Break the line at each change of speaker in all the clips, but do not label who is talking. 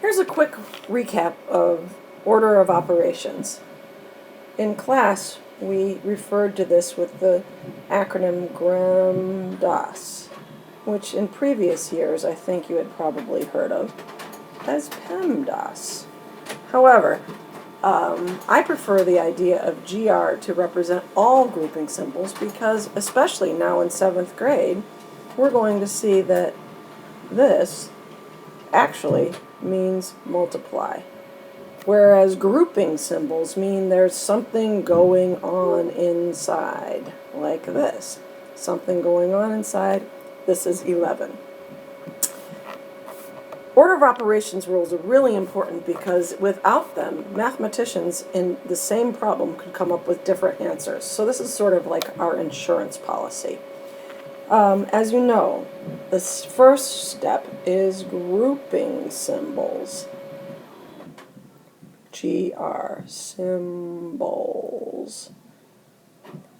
Here's a quick recap of order of operations. In class, we referred to this with the acronym GrEMDAS, which in previous years I think you had probably heard of as PEMDAS. However, I prefer the idea of GR to represent all grouping symbols because, especially now in 7th grade, we're going to see that this actually means multiply, whereas grouping symbols mean there's something going on inside, like this. Something going on inside. This is 11. Order of operations rules are really important because without them, mathematicians in the same problem could come up with different answers. So this is sort of like our insurance policy. As you know, the first step is grouping symbols. GR, symbols.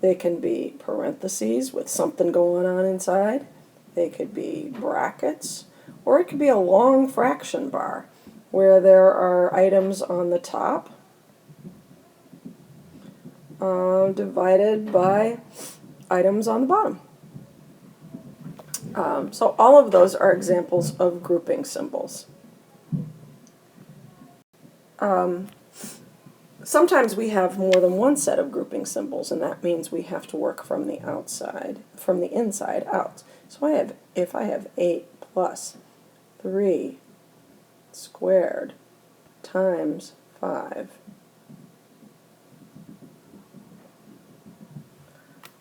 They can be parentheses with something going on inside. They could be brackets. Or it could be a long fraction bar where there are items on the top divided by items on the bottom. So all of those are examples of grouping symbols. Sometimes we have more than one set of grouping symbols, and that means we have to work from the inside out. So if I have 8 plus 3 squared times 5,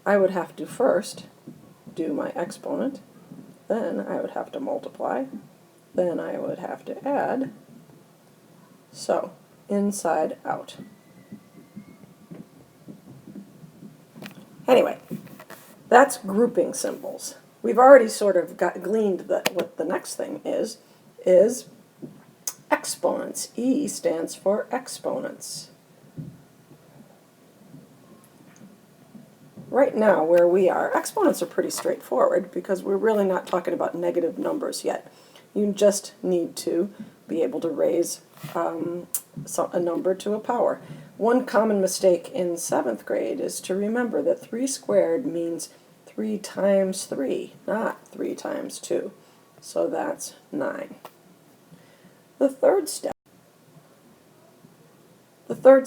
I would have to first do my exponent, then I would have to multiply, then I would have to add. So, inside out. Anyway, that's grouping symbols. We've already sort of gleaned that what the next thing is exponents. E stands for exponents. Right now, where we are, exponents are pretty straightforward because we're really not talking about negative numbers yet. You just need to be able to raise a number to a power. One common mistake in 7th grade is to remember that 3 squared means 3 times 3, not 3 times 2. So that's 9. The third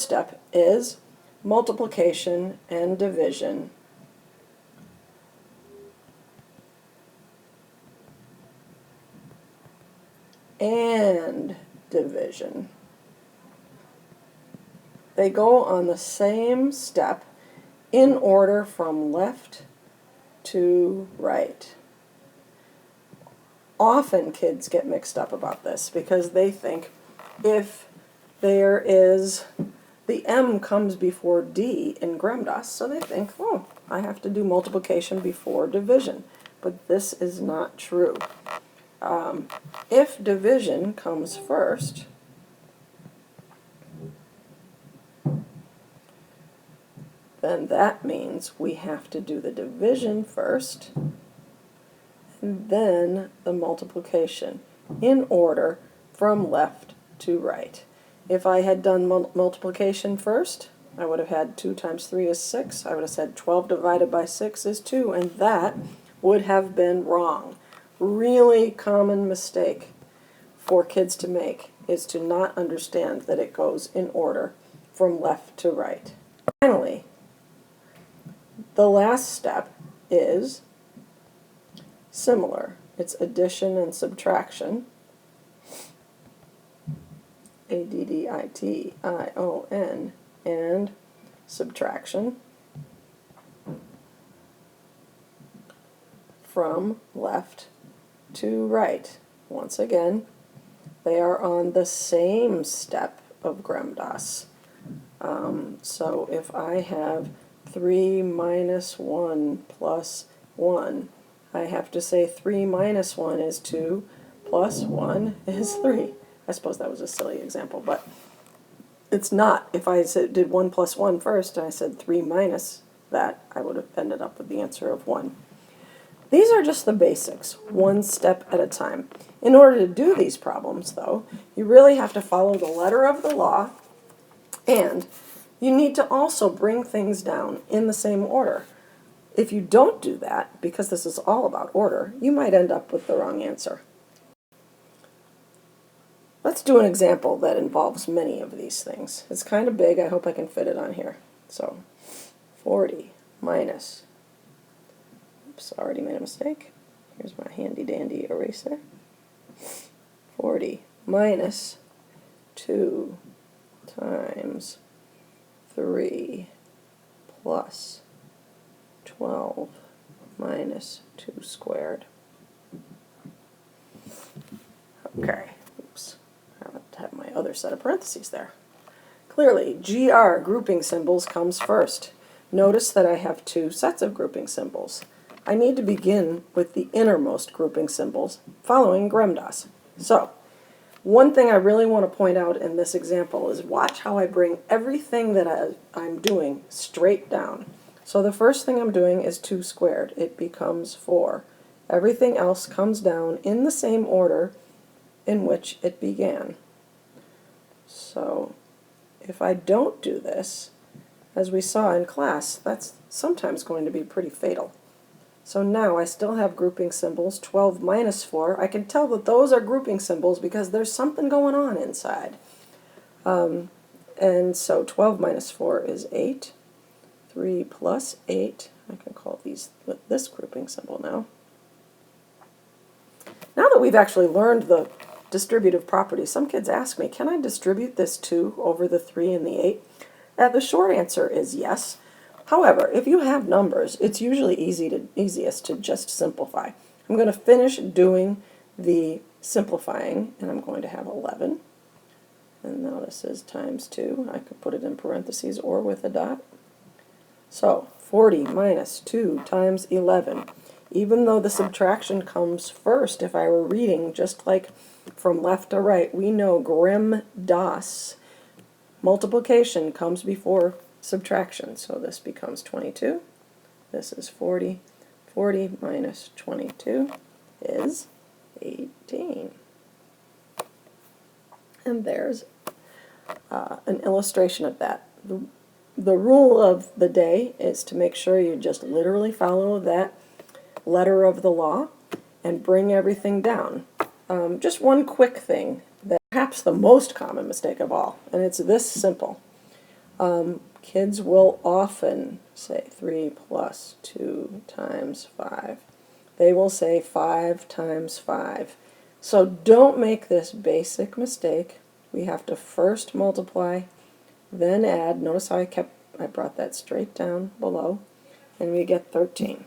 step is multiplication and division. And division. They go on the same step in order from left to right. Often kids get mixed up about this because they think if there is, the M comes before D in GrEMDAS, so they think, oh, I have to do multiplication before division. But this is not true. If division comes first, then that means we have to do the division first and then the multiplication in order from left to right. If I had done multiplication first, I would have had 2 times 3 is 6. I would have said 12 divided by 6 is 2, and that would have been wrong. Really common mistake for kids to make is to not understand that it goes in order from left to right. Finally, the last step is similar. It's addition and subtraction. ADDITION, and subtraction from left to right. Once again, they are on the same step of GrEMDAS. So if I have 3 minus 1 plus 1, I have to say 3 minus 1 is 2 plus 1 is 3. I suppose that was a silly example, but it's not. If I did 1 plus 1 first and I said 3 minus that, I would have ended up with the answer of 1. These are just the basics, one step at a time. In order to do these problems, though, you really have to follow the letter of the law, and you need to also bring things down in the same order. If you don't do that, because this is all about order, you might end up with the wrong answer. Let's do an example that involves many of these things. It's kind of big. I hope I can fit it on here. So 40 minus, oops, already made a mistake. Here's my handy dandy eraser. 40 minus 2 times 3 plus 12 minus 2 squared. Okay, oops, I have to have my other set of parentheses there. Clearly, GR, grouping symbols, comes first. Notice that I have two sets of grouping symbols. I need to begin with the innermost grouping symbols, following GrEMDAS. So, one thing I really want to point out in this example is watch how I bring everything that I'm doing straight down. So the first thing I'm doing is 2 squared. It becomes 4. Everything else comes down in the same order in which it began. So if I don't do this, as we saw in class, that's sometimes going to be pretty fatal. So now I still have grouping symbols, 12 minus 4. I can tell that those are grouping symbols because there's something going on inside. And so 12 minus 4 is 8. 3 plus 8, I can call these with this grouping symbol now. Now that we've actually learned the distributive properties, some kids ask me, can I distribute this 2 over the 3 and the 8? The short answer is yes. However, if you have numbers, it's usually easiest to just simplify. I'm going to finish doing the simplifying, and I'm going to have 11. And now this is times 2. I could put it in parentheses or with a dot. So 40 minus 2 times 11. Even though the subtraction comes first, if I were reading just like from left to right, we know GrEMDAS, multiplication comes before subtraction. So this becomes 22. This is 40. 40 minus 22 is 18. And there's an illustration of that. The rule of the day is to make sure you just literally follow that letter of the law and bring everything down. Just one quick thing, that perhaps the most common mistake of all, and it's this simple. Kids will often say 3 plus 2 times 5. They will say 5 times 5. So don't make this basic mistake. We have to first multiply, then add. Notice how I brought that straight down below, and we get 13.